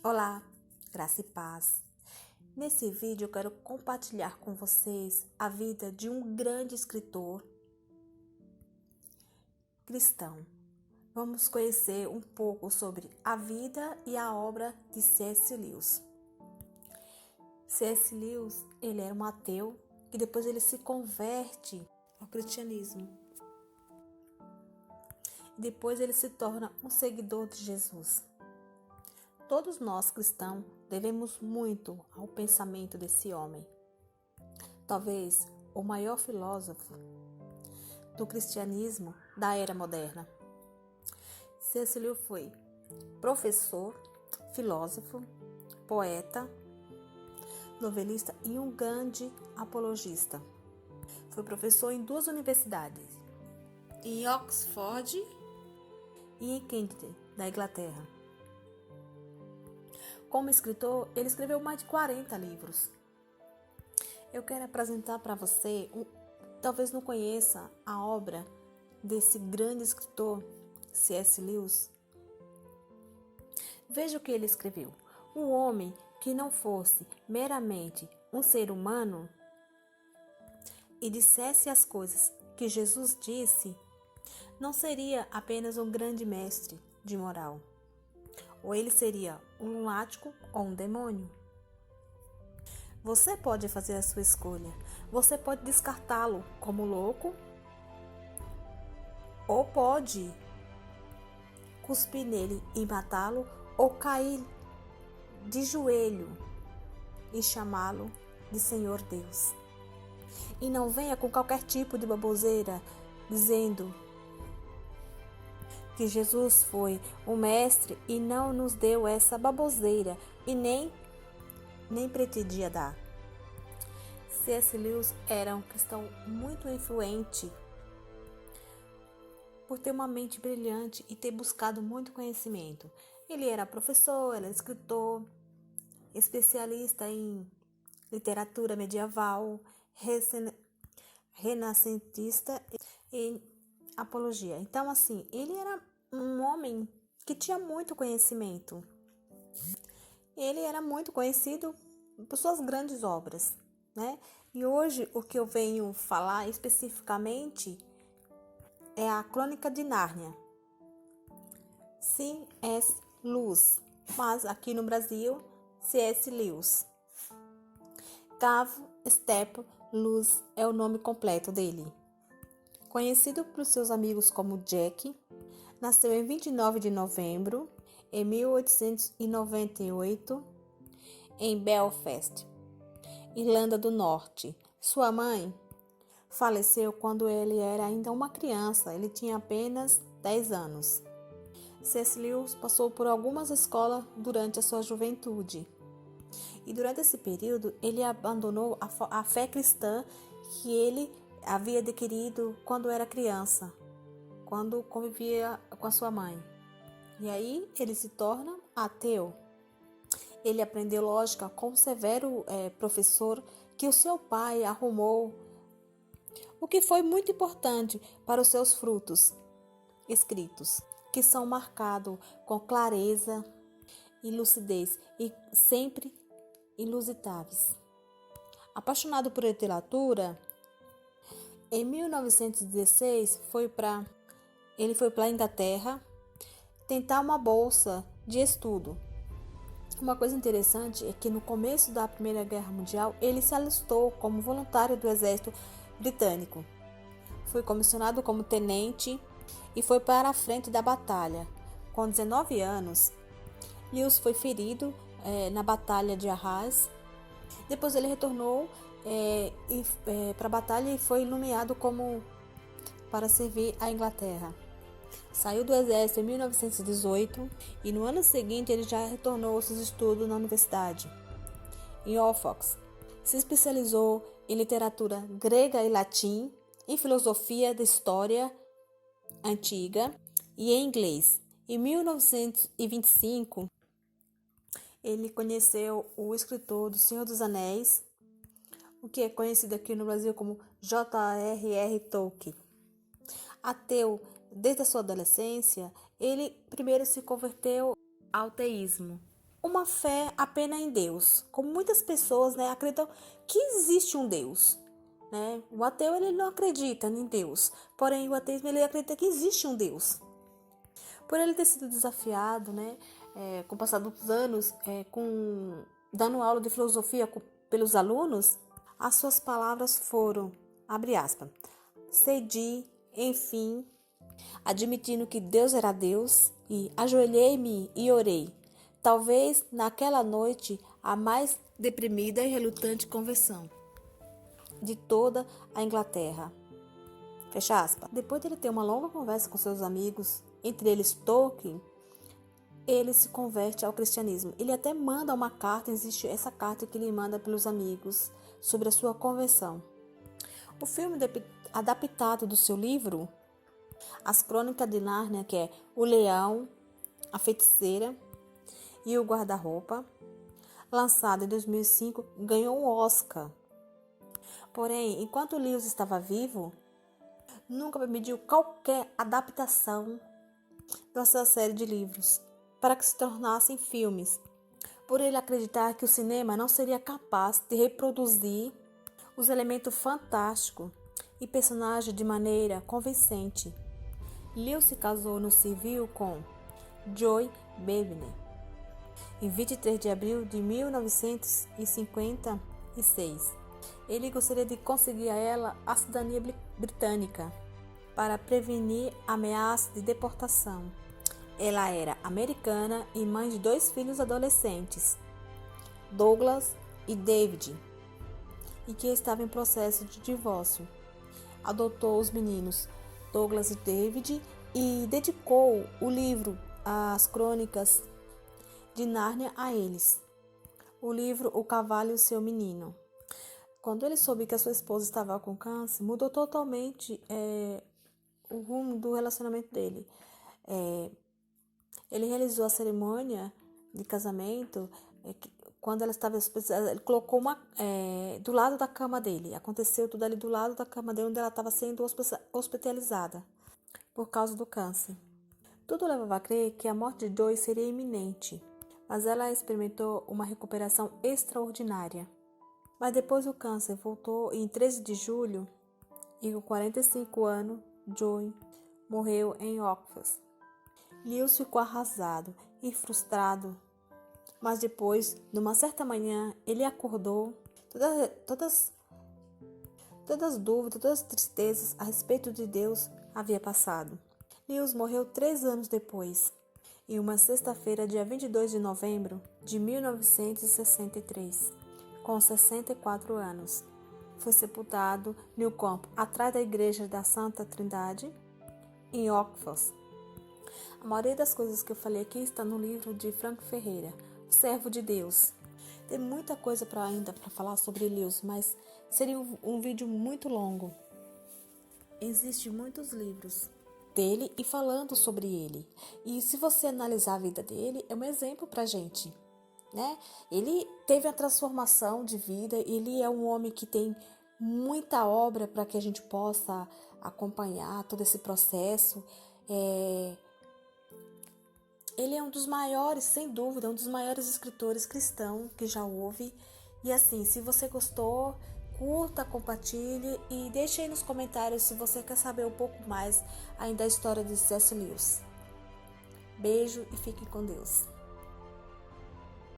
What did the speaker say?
Olá, graça e paz. Nesse vídeo eu quero compartilhar com vocês a vida de um grande escritor cristão. Vamos conhecer um pouco sobre a vida e a obra de C.S. Lewis. C.S. Lewis, ele era um ateu e depois ele se converte ao cristianismo. Depois ele se torna um seguidor de Jesus. Todos nós cristãos devemos muito ao pensamento desse homem. Talvez o maior filósofo do cristianismo da era moderna. C.S. Lewis foi professor, filósofo, poeta, novelista e um grande apologista. Foi professor em duas universidades, em Oxford e em Cambridge, da Inglaterra. Como escritor, ele escreveu mais de 40 livros. Eu quero apresentar para você, talvez não conheça a obra desse grande escritor, C.S. Lewis. Veja o que ele escreveu. Um homem que não fosse meramente um ser humano e dissesse as coisas que Jesus disse, não seria apenas um grande mestre de moral. Ou ele seria um lunático ou um demônio. Você pode fazer a sua escolha. Você pode descartá-lo como louco ou pode cuspir nele e matá-lo ou cair de joelho e chamá-lo de Senhor Deus. E não venha com qualquer tipo de baboseira dizendo que Jesus foi o mestre e não nos deu essa baboseira e nem pretendia dar. C.S. Lewis era um cristão muito influente por ter uma mente brilhante e ter buscado muito conhecimento. Ele era professor, era escritor, especialista em literatura medieval, renascentista e apologia. Então, assim, ele era um homem que tinha muito conhecimento. Ele era muito conhecido por suas grandes obras, né? E hoje o que eu venho falar especificamente é a Crônica de Nárnia. C.S. Lewis, mas aqui no Brasil, C.S. Lewis. Gav Stepp Lewis é o nome completo dele. Conhecido por seus amigos como Jack, nasceu em 29 de novembro de 1898 em Belfast, Irlanda do Norte. Sua mãe faleceu quando ele era ainda uma criança, ele tinha apenas 10 anos. C.S. Lewis passou por algumas escolas durante a sua juventude. E durante esse período, ele abandonou a fé cristã que ele havia adquirido quando era criança, quando convivia com a sua mãe. E aí ele se torna ateu. Ele aprendeu lógica com um severo professor que o seu pai arrumou, o que foi muito importante para os seus frutos escritos, que são marcados com clareza e lucidez e sempre inusitáveis. Apaixonado por literatura, em 1916 ele foi para a Inglaterra tentar uma bolsa de estudo. Uma coisa interessante é que no começo da Primeira Guerra Mundial ele se alistou como voluntário do exército britânico. Foi comissionado como tenente e foi para a frente da batalha. Com 19 anos, Lewis foi ferido na Batalha de Arras. Depois ele retornou para a batalha e foi nomeado para servir a Inglaterra. Saiu do exército em 1918 e no ano seguinte ele já retornou aos seus estudos na universidade, em Oxford. Se especializou em literatura grega e latim, em filosofia da história antiga e em inglês. Em 1925, ele conheceu o escritor do Senhor dos Anéis, o que é conhecido aqui no Brasil como J.R.R. Tolkien. Ateu desde a sua adolescência, ele primeiro se converteu ao teísmo, uma fé apenas em Deus. Como muitas pessoas, né, acreditam que existe um Deus. Né? O ateu ele não acredita em Deus, porém o ateísmo ele acredita que existe um Deus. Por ele ter sido desafiado, né, com o passar dos anos, dando aula de filosofia pelos alunos, as suas palavras foram, abre aspas, cedi, enfim, admitindo que Deus era Deus, e ajoelhei-me e orei. Talvez naquela noite a mais deprimida e relutante conversão de toda a Inglaterra. Fecha aspas. Depois de ele ter uma longa conversa com seus amigos, entre eles Tolkien, ele se converte ao cristianismo. Ele até manda uma carta, existe essa carta que ele manda pelos amigos sobre a sua conversão. O filme adaptado do seu livro, As Crônicas de Nárnia, que é O Leão, a Feiticeira e o Guarda-Roupa, lançado em 2005, ganhou um Oscar. Porém, enquanto Lewis estava vivo, nunca permitiu qualquer adaptação dessa série de livros para que se tornassem filmes, por ele acreditar que o cinema não seria capaz de reproduzir os elementos fantásticos e personagens de maneira convincente. Lewis se casou no civil com Joy Bevene em 23 de abril de 1956. Ele gostaria de conseguir a ela a cidadania britânica para prevenir ameaças de deportação. Ela era americana e mãe de 2 filhos adolescentes, Douglas e David, e que estava em processo de divórcio. Adotou os meninos Douglas e David e dedicou o livro As Crônicas de Nárnia a eles. O livro O Cavalo e o Seu Menino. Quando ele soube que a sua esposa estava com câncer, mudou totalmente o rumo do relacionamento dele. Ele realizou a cerimônia de casamento quando ela estava hospitalizada. Ele colocou do lado da cama dele. Aconteceu tudo ali do lado da cama dele, onde ela estava sendo hospitalizada por causa do câncer. Tudo levava a crer que a morte de Joy seria iminente, mas ela experimentou uma recuperação extraordinária. Mas depois o câncer voltou e em 13 de julho, e com 45 anos, Joy morreu em Oxford. Lewis ficou arrasado e frustrado, mas depois, numa certa manhã, ele acordou, todas as dúvidas, todas as tristezas a respeito de Deus havia passado. Lewis morreu 3 anos depois, em uma sexta-feira, dia 22 de novembro de 1963, com 64 anos. Foi sepultado no campo atrás da igreja da Santa Trindade, em Oxford. A maioria das coisas que eu falei aqui está no livro de Frank Ferreira, O Servo de Deus. Tem muita coisa ainda para falar sobre Lewis, mas seria um vídeo muito longo. Existem muitos livros dele e falando sobre ele. E se você analisar a vida dele, é um exemplo para a gente, né? Ele teve a transformação de vida, ele é um homem que tem muita obra para que a gente possa acompanhar todo esse processo. Ele é um dos maiores, sem dúvida, um dos maiores escritores cristãos que já houve. E assim, se você gostou, curta, compartilhe e deixe aí nos comentários se você quer saber um pouco mais ainda da história de C.S. Lewis. Beijo e fique com Deus.